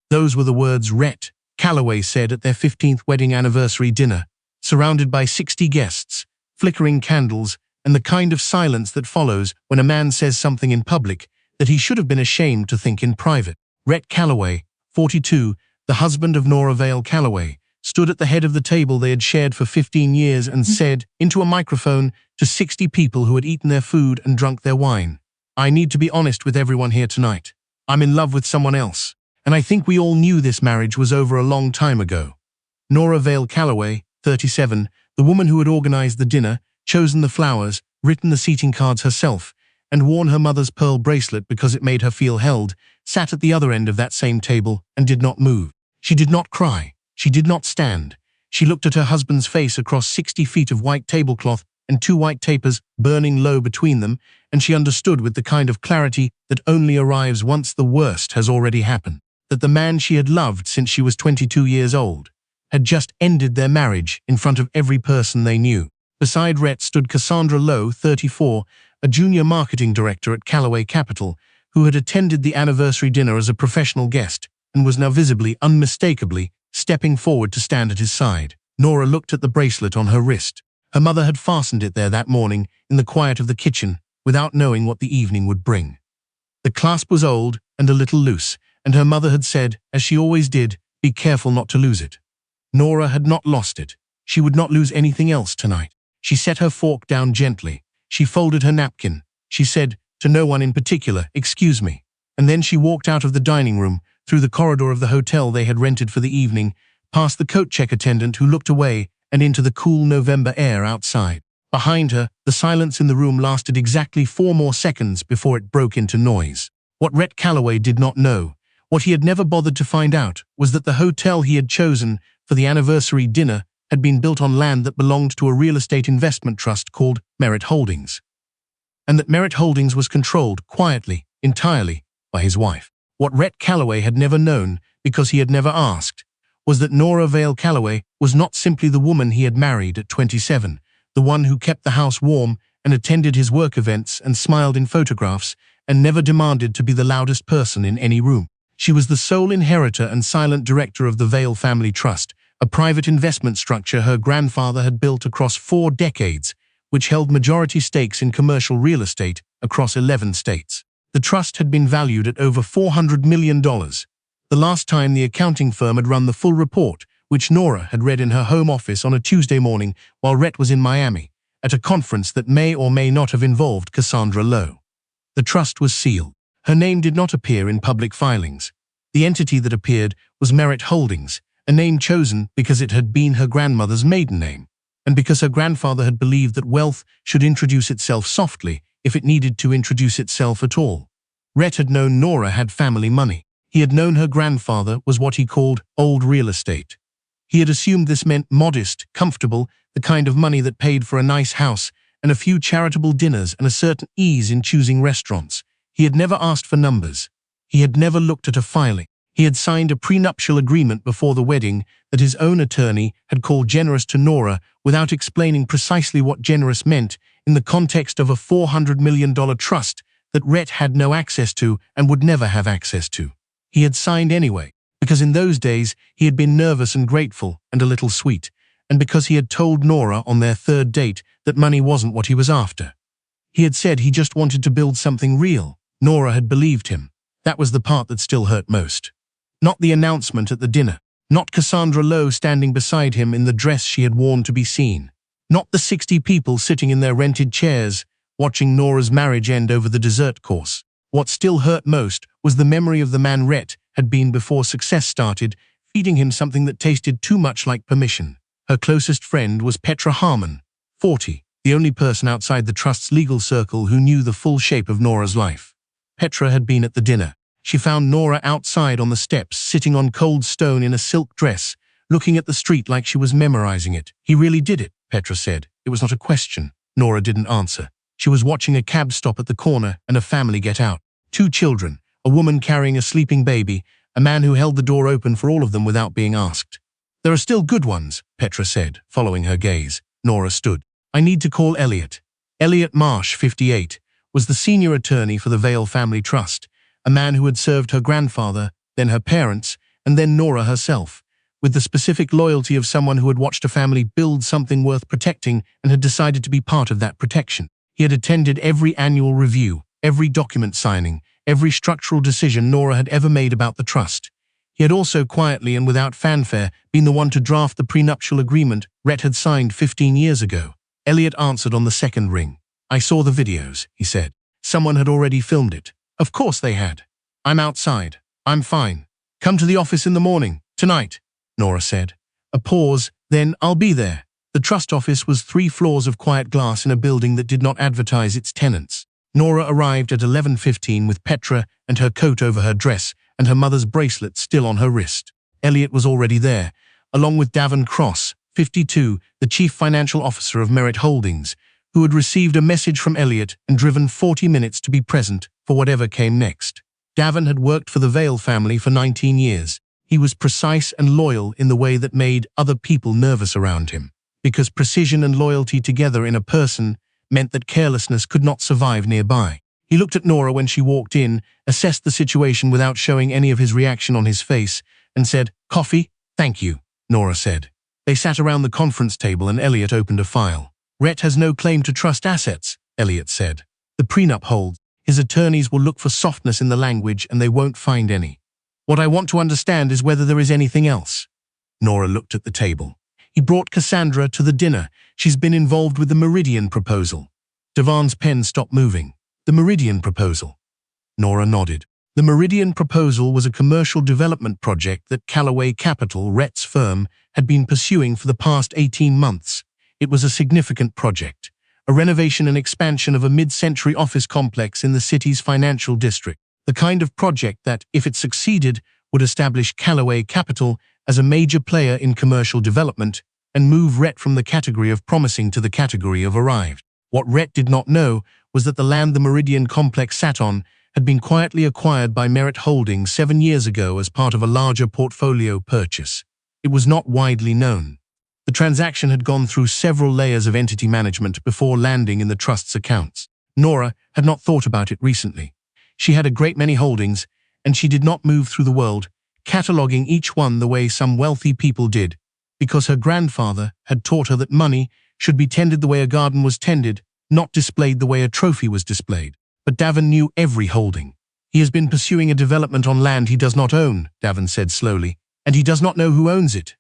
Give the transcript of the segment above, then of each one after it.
Those were the words Rhett Calloway said at their 15th wedding anniversary dinner, surrounded by 60 guests, flickering candles, and the kind of silence that follows when a man says something in public that he should have been ashamed to think in private. Rhett Calloway, 42, the husband of Nora Vale Calloway, stood at the head of the table they had shared for 15 years and said, into a microphone, to 60 people who had eaten their food and drunk their wine, "I need to be honest with everyone here tonight. I'm in love with someone else, and I think we all knew this marriage was over a long time ago." Nora Vale Calloway, 37, the woman who had organized the dinner, chosen the flowers, written the seating cards herself, and worn her mother's pearl bracelet because it made her feel held, sat at the other end of that same table and did not move. She did not cry. She did not stand. She looked at her husband's face across 60 feet of white tablecloth and 2 white tapers burning low between them, and she understood with the kind of clarity that only arrives once the worst has already happened, that the man she had loved since she was 22 years old had just ended their marriage in front of every person they knew. Beside Rhett stood Cassandra Lowe, 34, a junior marketing director at Callaway Capital, who had attended the anniversary dinner as a professional guest and was now visibly, unmistakably, stepping forward to stand at his side. Nora looked at the bracelet on her wrist. Her mother had fastened it there that morning in the quiet of the kitchen without knowing what the evening would bring. The clasp was old and a little loose, and her mother had said, as she always did, be careful not to lose it. Nora had not lost it. She would not lose anything else tonight. She set her fork down gently. She folded her napkin. She said, to no one in particular, "Excuse me." And then she walked out of the dining room, through the corridor of the hotel they had rented for the evening, past the coat check attendant who looked away, and into the cool November air outside. Behind her, the silence in the room lasted exactly 4 more seconds before it broke into noise. What Rhett Calloway did not know, what he had never bothered to find out, was that the hotel he had chosen for the anniversary dinner had been built on land that belonged to a real estate investment trust called Merit Holdings, and that Merit Holdings was controlled quietly, entirely, by his wife. What Rhett Calloway had never known, because he had never asked, was that Nora Vale Calloway was not simply the woman he had married at 27, the one who kept the house warm and attended his work events and smiled in photographs and never demanded to be the loudest person in any room. She was the sole inheritor and silent director of the Vale Family Trust, a private investment structure her grandfather had built across 4 decades, which held majority stakes in commercial real estate across 11 states. The trust had been valued at over $400 million. The last time the accounting firm had run the full report, which Nora had read in her home office on a Tuesday morning while Rhett was in Miami, at a conference that may or may not have involved Cassandra Lowe. The trust was sealed. Her name did not appear in public filings. The entity that appeared was Merit Holdings, a name chosen because it had been her grandmother's maiden name, and because her grandfather had believed that wealth should introduce itself softly if it needed to introduce itself at all. Rhett had known Nora had family money. He had known her grandfather was what he called old real estate. He had assumed this meant modest, comfortable, the kind of money that paid for a nice house and a few charitable dinners and a certain ease in choosing restaurants. He had never asked for numbers. He had never looked at a filing. He had signed a prenuptial agreement before the wedding that his own attorney had called generous to Nora without explaining precisely what generous meant in the context of a $400 million trust that Rhett had no access to and would never have access to. He had signed anyway, because in those days he had been nervous and grateful and a little sweet, and because he had told Nora on their 3rd date that money wasn't what he was after. He had said he just wanted to build something real. Nora had believed him. That was the part that still hurt most. Not the announcement at the dinner. Not Cassandra Lowe standing beside him in the dress she had worn to be seen. Not the 60 people sitting in their rented chairs, watching Nora's marriage end over the dessert course. What still hurt most was the memory of the man Rhett had been before success started, feeding him something that tasted too much like permission. Her closest friend was Petra Harmon, 40, the only person outside the trust's legal circle who knew the full shape of Nora's life. Petra had been at the dinner. She found Nora outside on the steps, sitting on cold stone in a silk dress, looking at the street like she was memorizing it. "He really did it," Petra said. "It was not a question." Nora didn't answer. She was watching a cab stop at the corner and a family get out. 2 children, a woman carrying a sleeping baby, a man who held the door open for all of them without being asked. "There are still good ones," Petra said, following her gaze. Nora stood. "I need to call Elliot." Elliot Marsh, 58, was the senior attorney for the Vale Family Trust, a man who had served her grandfather, then her parents, and then Nora herself, with the specific loyalty of someone who had watched a family build something worth protecting and had decided to be part of that protection. He had attended every annual review, every document signing, every structural decision Nora had ever made about the trust. He had also quietly and without fanfare been the one to draft the prenuptial agreement Rhett had signed 15 years ago. Elliot answered on the second ring. "I saw the videos," he said. "Someone had already filmed it." "Of course they had. I'm outside. I'm fine. Come to the office in the morning, tonight," Nora said. A pause, then, "I'll be there." The trust office was 3 floors of quiet glass in a building that did not advertise its tenants. Nora arrived at 11:15 with Petra and her coat over her dress and her mother's bracelet still on her wrist. Elliot was already there, along with Davin Cross, 52, the chief financial officer of Merit Holdings, who had received a message from Elliot and driven 40 minutes to be present for whatever came next. Davin had worked for the Vale family for 19 years. He was precise and loyal in the way that made other people nervous around him, because precision and loyalty together in a person meant that carelessness could not survive nearby. He looked at Nora when she walked in, assessed the situation without showing any of his reaction on his face, and said, "Coffee?" "Thank you," Nora said. They sat around the conference table and Elliot opened a file. "Rhett has no claim to trust assets," Elliot said. "The prenup holds. His attorneys will look for softness in the language and they won't find any. What I want to understand is whether there is anything else." Nora looked at the table. "He brought Cassandra to the dinner. She's been involved with the Meridian proposal." Devon's pen stopped moving. "The Meridian proposal?" Nora nodded. The Meridian proposal was a commercial development project that Callaway Capital, Rhett's firm, had been pursuing for the past 18 months. It was a significant project, a renovation and expansion of a mid-century office complex in the city's financial district. The kind of project that, if it succeeded, would establish Callaway Capital as a major player in commercial development and move Rhett from the category of promising to the category of arrived. What Rhett did not know was that the land the Meridian complex sat on had been quietly acquired by Merit Holdings 7 years ago as part of a larger portfolio purchase. It was not widely known. The transaction had gone through several layers of entity management before landing in the trust's accounts. Nora had not thought about it recently. She had a great many holdings, and she did not move through the world, cataloguing each one the way some wealthy people did, because her grandfather had taught her that money should be tended the way a garden was tended, not displayed the way a trophy was displayed. But Davin knew every holding. "He has been pursuing a development on land he does not own," Davin said slowly, "and he does not know who owns it."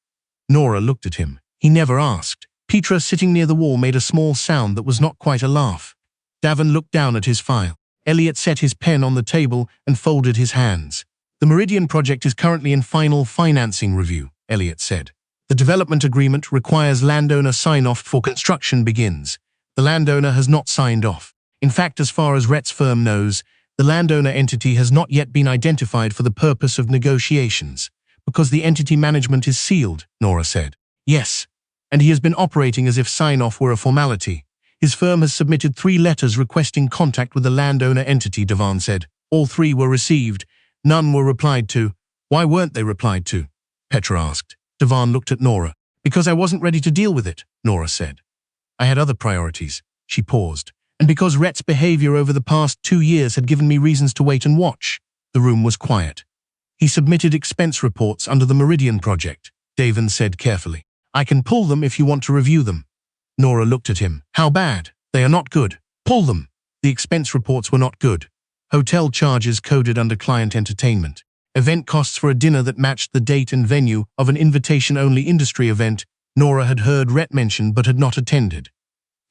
Nora looked at him. "He never asked." Petra, sitting near the wall, made a small sound that was not quite a laugh. Davin looked down at his file. Elliot set his pen on the table and folded his hands. "The Meridian project is currently in final financing review," Elliot said. "The development agreement requires landowner sign-off before construction begins. The landowner has not signed off. In fact, as far as Rhett's firm knows, the landowner entity has not yet been identified for the purpose of negotiations, because the entity management is sealed," Nora said. "Yes, and he has been operating as if sign-off were a formality. His firm has submitted 3 letters requesting contact with the landowner entity," Devon said. "All 3 were received. None were replied to." "Why weren't they replied to?" Petra asked. Devon looked at Nora. "Because I wasn't ready to deal with it," Nora said. "I had other priorities." She paused. "And because Rhett's behavior over the past 2 years had given me reasons to wait and watch." The room was quiet. "He submitted expense reports under the Meridian project," Davin said carefully. "I can pull them if you want to review them." Nora looked at him. "How bad?" "They are not good." "Pull them." The expense reports were not good. Hotel charges coded under client entertainment. Event costs for a dinner that matched the date and venue of an invitation-only industry event Nora had heard Rhett mention but had not attended.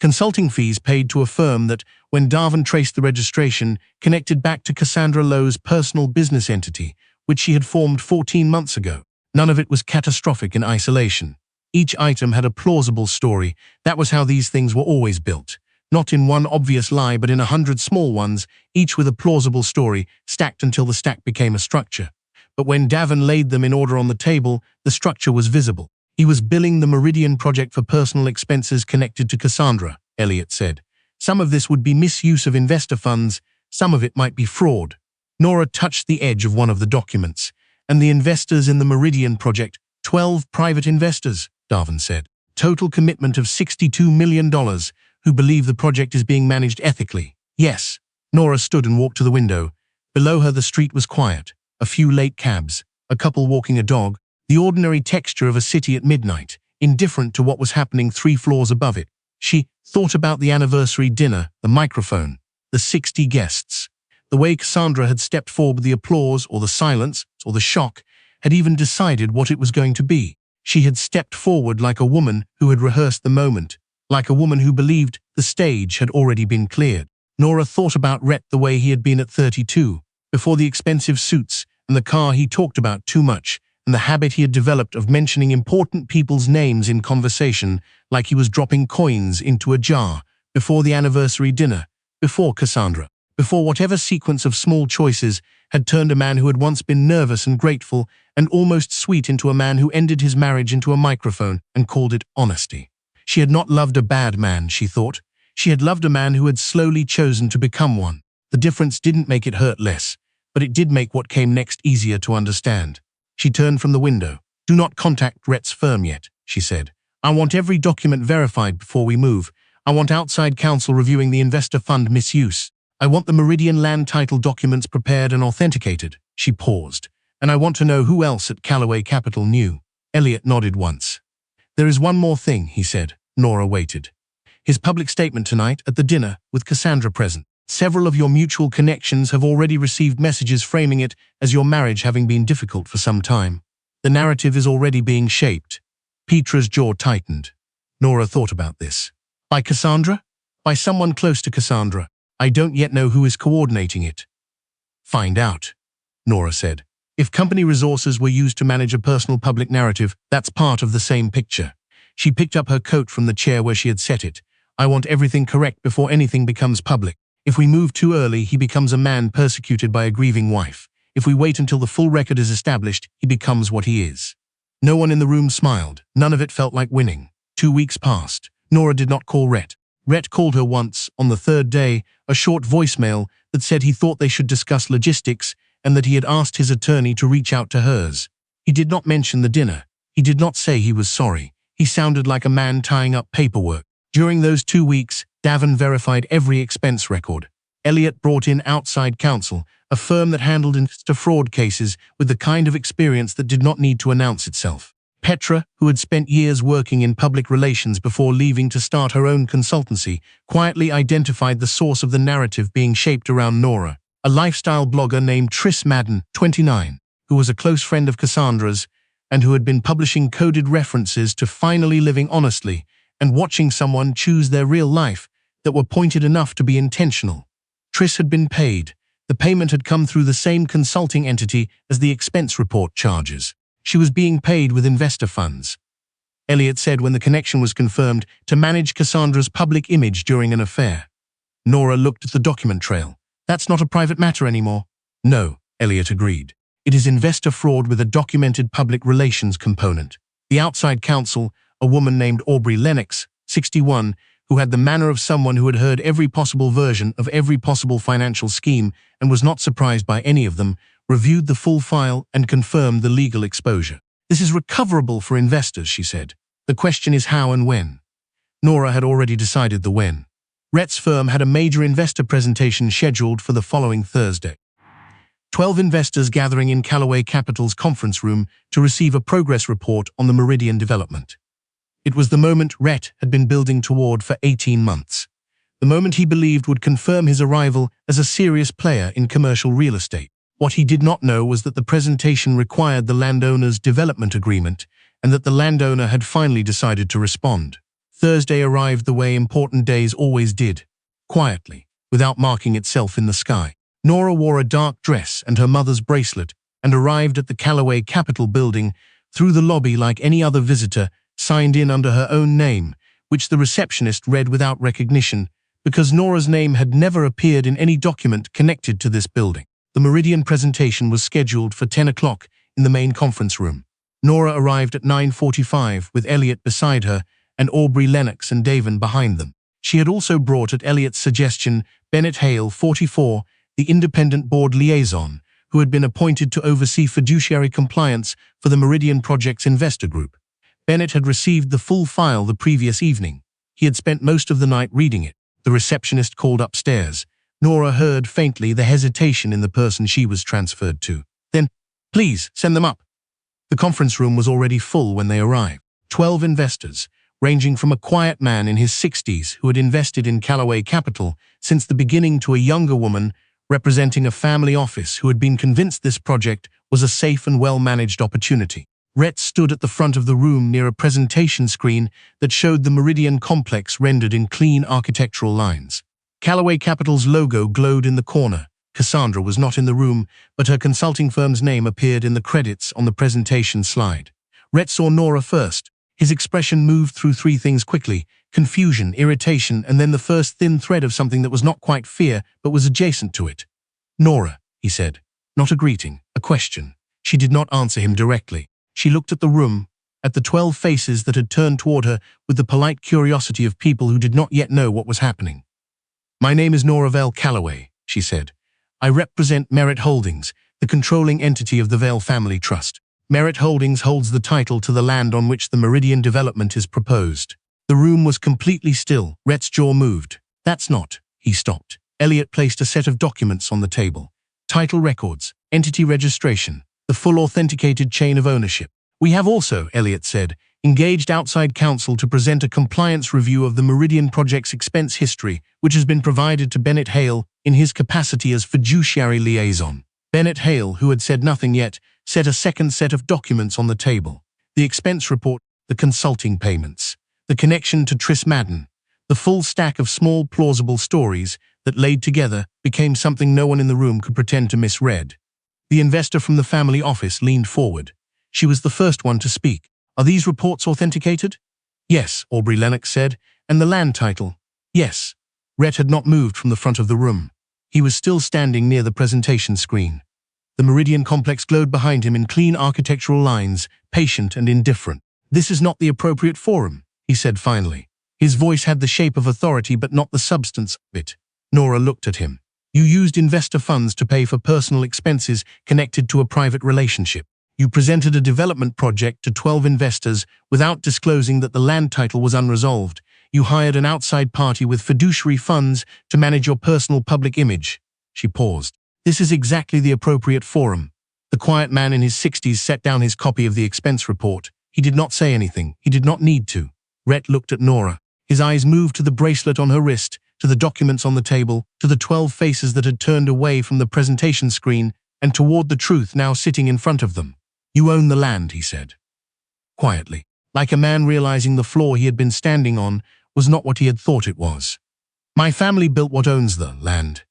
Consulting fees paid to a firm that, when Davin traced the registration, connected back to Cassandra Lowe's personal business entity, which she had formed 14 months ago. None of it was catastrophic in isolation. Each item had a plausible story. That was how these things were always built. Not in one obvious lie, but in 100 small ones, each with a plausible story, stacked until the stack became a structure. But when Davin laid them in order on the table, the structure was visible. "He was billing the Meridian project for personal expenses connected to Cassandra," Elliot said. "Some of this would be misuse of investor funds, some of it might be fraud." Nora touched the edge of one of the documents. "And the investors in the Meridian project, 12 private investors," Davin said. "Total commitment of $62 million, who believe the project is being managed ethically." "Yes." Nora stood and walked to the window. Below her the street was quiet. A few late cabs, a couple walking a dog, the ordinary texture of a city at midnight, indifferent to what was happening 3 floors above it. She thought about the anniversary dinner, the microphone, the 60 guests. The way Cassandra had stepped forward, the applause or the silence or the shock, had even decided what it was going to be. She had stepped forward like a woman who had rehearsed the moment, like a woman who believed the stage had already been cleared. Nora thought about Rhett the way he had been at 32, before the expensive suits and the car he talked about too much, and the habit he had developed of mentioning important people's names in conversation like he was dropping coins into a jar, before the anniversary dinner, before Cassandra, before whatever sequence of small choices had turned a man who had once been nervous and grateful and almost sweet into a man who ended his marriage into a microphone and called it honesty. She had not loved a bad man, she thought. She had loved a man who had slowly chosen to become one. The difference didn't make it hurt less, but it did make what came next easier to understand. She turned from the window. "Do not contact Rhett's firm yet," she said. "I want every document verified before we move. I want outside counsel reviewing the investor fund misuse. I want the Meridian land title documents prepared and authenticated." She paused. "And I want to know who else at Callaway Capital knew." Elliot nodded once. "There is one more thing," he said. Nora waited. "His public statement tonight at the dinner with Cassandra present. Several of your mutual connections have already received messages framing it as your marriage having been difficult for some time. The narrative is already being shaped." Petra's jaw tightened. Nora thought about this. By Cassandra? By someone close to Cassandra. I don't yet know who is coordinating it. "Find out," Nora said. "If company resources were used to manage a personal public narrative, that's part of the same picture." She picked up her coat from the chair where she had set it. "I want everything correct before anything becomes public. If we move too early, he becomes a man persecuted by a grieving wife. If we wait until the full record is established, he becomes what he is." No one in the room smiled. None of it felt like winning. 2 weeks passed. Nora did not call Rhett. Rhett called her once, on the 3rd day, a short voicemail that said he thought they should discuss logistics and that he had asked his attorney to reach out to hers. He did not mention the dinner. He did not say he was sorry. He sounded like a man tying up paperwork. During those 2 weeks, Davin verified every expense record. Elliot brought in outside counsel, a firm that handled investor fraud cases with the kind of experience that did not need to announce itself. Petra, who had spent years working in public relations before leaving to start her own consultancy, quietly identified the source of the narrative being shaped around Nora, a lifestyle blogger named Tris Madden, 29, who was a close friend of Cassandra's and who had been publishing coded references to finally living honestly and watching someone choose their real life that were pointed enough to be intentional. Tris had been paid. The payment had come through the same consulting entity as the expense report charges. She was being paid with investor funds. Elliot said when the connection was confirmed, to manage Cassandra's public image during an affair. Nora looked at the document trail. "That's not a private matter anymore." "No," Elliot agreed. "It is investor fraud with a documented public relations component." The outside counsel, a woman named Aubrey Lennox, 61, who had the manner of someone who had heard every possible version of every possible financial scheme and was not surprised by any of them, reviewed the full file and confirmed the legal exposure. "This is recoverable for investors," she said. "The question is how and when." Nora had already decided the when. Rhett's firm had a major investor presentation scheduled for the following Thursday. 12 investors gathering in Callaway Capital's conference room to receive a progress report on the Meridian development. It was the moment Rhett had been building toward for 18 months. The moment he believed would confirm his arrival as a serious player in commercial real estate. What he did not know was that the presentation required the landowner's development agreement and that the landowner had finally decided to respond. Thursday arrived the way important days always did, quietly, without marking itself in the sky. Nora wore a dark dress and her mother's bracelet and arrived at the Callaway Capital building through the lobby like any other visitor, signed in under her own name, which the receptionist read without recognition, because Nora's name had never appeared in any document connected to this building. The Meridian presentation was scheduled for 10 o'clock in the main conference room. Nora arrived at 9:45 with Elliot beside her and Aubrey Lennox and Davin behind them. She had also brought, at Elliot's suggestion, Bennett Hale, 44, the independent board liaison, who had been appointed to oversee fiduciary compliance for the Meridian Project's investor group. Bennett had received the full file the previous evening. He had spent most of the night reading it. The receptionist called upstairs. Nora heard faintly the hesitation in the person she was transferred to. Then, Please, send them up. The conference room was already full when they arrived. 12 investors, ranging from a quiet man in his 60s who had invested in Callaway Capital since the beginning to a younger woman representing a family office who had been convinced this project was a safe and well-managed opportunity. Rhett stood at the front of the room near a presentation screen that showed the Meridian complex rendered in clean architectural lines. Callaway Capital's logo glowed in the corner. Cassandra was not in the room, but her consulting firm's name appeared in the credits on the presentation slide. Rhett saw Nora first. His expression moved through three things quickly: confusion, irritation, and then the first thin thread of something that was not quite fear, but was adjacent to it. "Nora," he said. Not a greeting, a question. She did not answer him directly. She looked at the room, at the 12 faces that had turned toward her with the polite curiosity of people who did not yet know what was happening. "My name is Nora Vale Callaway," she said. "I represent Merit Holdings, the controlling entity of the Vale Family Trust. Merit Holdings holds the title to the land on which the Meridian development is proposed." The room was completely still. Rhett's jaw moved. "That's not..." He stopped. Elliot placed a set of documents on the table. Title records, entity registration, the full authenticated chain of ownership. "We have also," Elliot said, "engaged outside counsel to present a compliance review of the Meridian project's expense history, which has been provided to Bennett Hale in his capacity as fiduciary liaison." Bennett Hale, who had said nothing yet, set a second set of documents on the table. The expense report, the consulting payments, the connection to Tris Madden, the full stack of small plausible stories that laid together became something no one in the room could pretend to misread. The investor from the family office leaned forward. She was the first one to speak. "Are these reports authenticated?" "Yes," Aubrey Lennox said. "And the land title?" "Yes." Rhett had not moved from the front of the room. He was still standing near the presentation screen. The Meridian complex glowed behind him in clean architectural lines, patient and indifferent. "This is not the appropriate forum," he said finally. His voice had the shape of authority but not the substance of it. Nora looked at him. "You used investor funds to pay for personal expenses connected to a private relationship. You presented a development project to 12 investors without disclosing that the land title was unresolved. You hired an outside party with fiduciary funds to manage your personal public image." She paused. "This is exactly the appropriate forum." The quiet man in his 60s set down his copy of the expense report. He did not say anything. He did not need to. Rhett looked at Nora. His eyes moved to the bracelet on her wrist, to the documents on the table, to the 12 faces that had turned away from the presentation screen, and toward the truth now sitting in front of them. "You own the land," he said. Quietly, like a man realizing the floor he had been standing on was not what he had thought it was. "My family built what owns the land."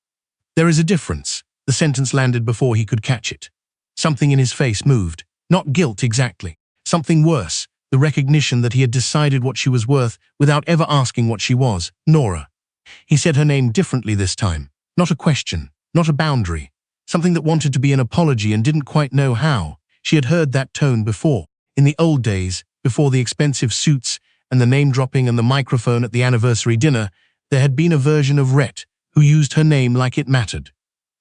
"There is a difference." The sentence landed before he could catch it. Something in his face moved. Not guilt exactly. Something worse, the recognition that he had decided what she was worth without ever asking what she was. "Nora." He said her name differently this time. Not a question, not a boundary. Something that wanted to be an apology and didn't quite know how. She had heard that tone before. In the old days, before the expensive suits and the name-dropping and the microphone at the anniversary dinner, there had been a version of Rhett who used her name like it mattered.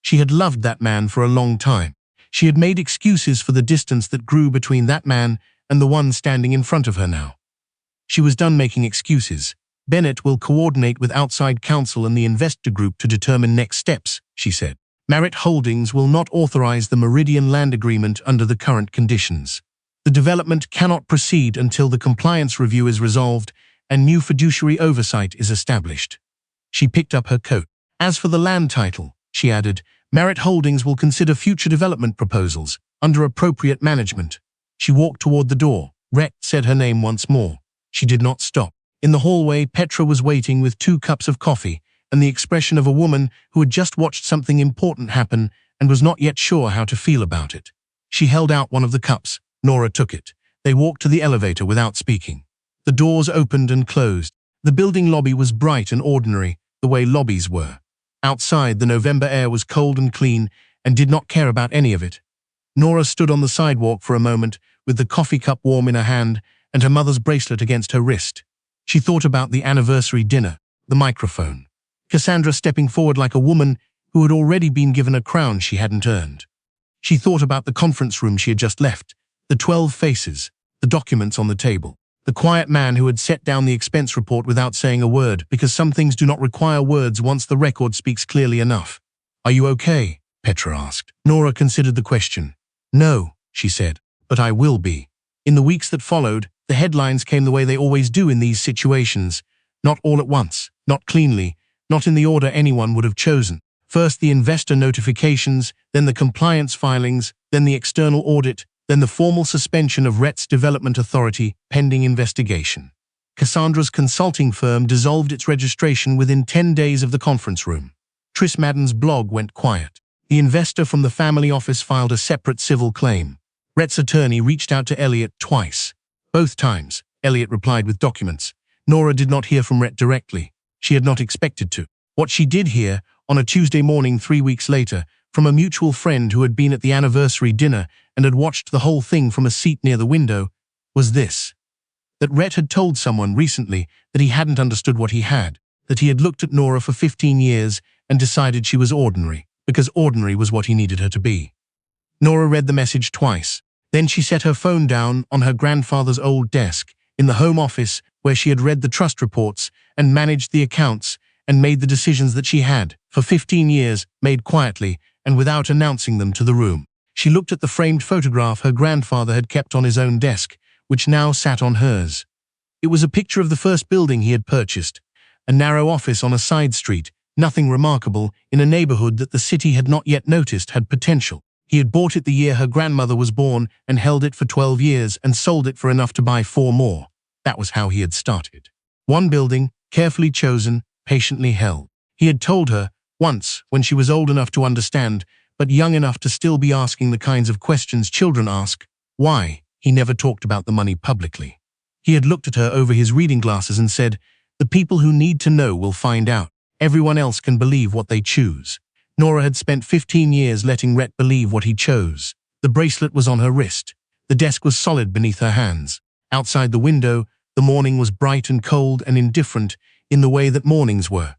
She had loved that man for a long time. She had made excuses for the distance that grew between that man and the one standing in front of her now. She was done making excuses. "Bennett will coordinate with outside counsel and the investor group to determine next steps," she said. "Merit Holdings will not authorize the Meridian land agreement under the current conditions. The development cannot proceed until the compliance review is resolved and new fiduciary oversight is established." She picked up her coat. "As for the land title," she added, "Merit Holdings will consider future development proposals under appropriate management." She walked toward the door. Rhett said her name once more. She did not stop. In the hallway, Petra was waiting with 2 cups of coffee and the expression of a woman who had just watched something important happen and was not yet sure how to feel about it. She held out one of the cups. Nora took it. They walked to the elevator without speaking. The doors opened and closed. The building lobby was bright and ordinary, the way lobbies were. Outside, the November air was cold and clean and did not care about any of it. Nora stood on the sidewalk for a moment with the coffee cup warm in her hand and her mother's bracelet against her wrist. She thought about the anniversary dinner, the microphone, Cassandra stepping forward like a woman who had already been given a crown she hadn't earned. She thought about the conference room she had just left, the 12 faces, the documents on the table, the quiet man who had set down the expense report without saying a word because some things do not require words once the record speaks clearly enough. "Are you okay?" Petra asked. Nora considered the question. "No," she said, "but I will be." In the weeks that followed, the headlines came the way they always do in these situations. Not all at once, not cleanly, not in the order anyone would have chosen. First the investor notifications, then the compliance filings, then the external audit, then the formal suspension of Rhett's development authority pending investigation. Cassandra's consulting firm dissolved its registration within 10 days of the conference room. Tris Madden's blog went quiet. The investor from the family office filed a separate civil claim. Rhett's attorney reached out to Elliot twice. Both times, Elliot replied with documents. Nora did not hear from Rhett directly. She had not expected to. What she did hear, on a Tuesday morning 3 weeks later, from a mutual friend who had been at the anniversary dinner and had watched the whole thing from a seat near the window, was this: that Rhett had told someone recently that he hadn't understood what he had, that he had looked at Nora for 15 years and decided she was ordinary, because ordinary was what he needed her to be. Nora read the message twice. Then she set her phone down on her grandfather's old desk in the home office where she had read the trust reports and managed the accounts and made the decisions that she had, for 15 years, made quietly and without announcing them to the room. She looked at the framed photograph her grandfather had kept on his own desk, which now sat on hers. It was a picture of the first building he had purchased, a narrow office on a side street, nothing remarkable, in a neighborhood that the city had not yet noticed had potential. He had bought it the year her grandmother was born and held it for 12 years and sold it for enough to buy 4 more. That was how he had started. One building, carefully chosen, patiently held. He had told her, once, when she was old enough to understand, but young enough to still be asking the kinds of questions children ask, why he never talked about the money publicly. He had looked at her over his reading glasses and said, "The people who need to know will find out. Everyone else can believe what they choose." Nora had spent 15 years letting Rhett believe what he chose. The bracelet was on her wrist. The desk was solid beneath her hands. Outside the window, the morning was bright and cold and indifferent in the way that mornings were.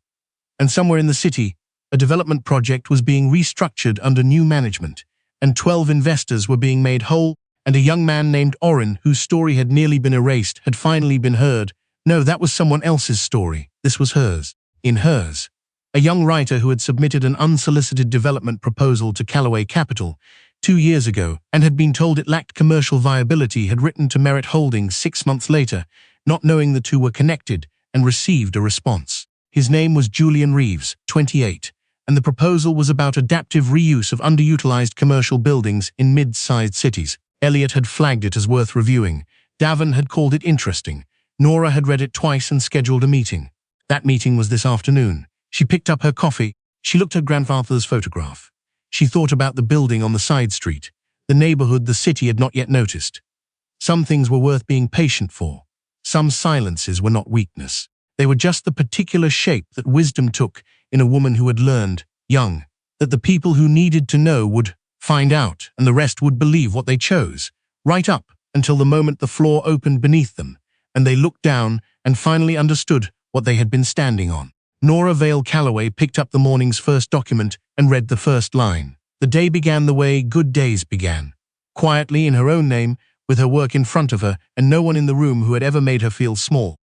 And somewhere in the city, a development project was being restructured under new management, and 12 investors were being made whole, and a young man named Oren, whose story had nearly been erased, had finally been heard. No, that was someone else's story. This was hers. In hers. A young writer who had submitted an unsolicited development proposal to Callaway Capital 2 years ago and had been told it lacked commercial viability had written to Merit Holdings 6 months later, not knowing the two were connected, and received a response. His name was Julian Reeves, 28, and the proposal was about adaptive reuse of underutilized commercial buildings in mid-sized cities. Elliot had flagged it as worth reviewing. Davin had called it interesting. Nora had read it twice and scheduled a meeting. That meeting was this afternoon. She picked up her coffee. She looked at grandfather's photograph. She thought about the building on the side street, the neighborhood the city had not yet noticed. Some things were worth being patient for. Some silences were not weakness. They were just the particular shape that wisdom took in a woman who had learned, young, that the people who needed to know would find out and the rest would believe what they chose, right up until the moment the floor opened beneath them, and they looked down and finally understood what they had been standing on. Nora Vale Callaway picked up the morning's first document and read the first line. The day began the way good days began. Quietly in her own name, with her work in front of her and no one in the room who had ever made her feel small.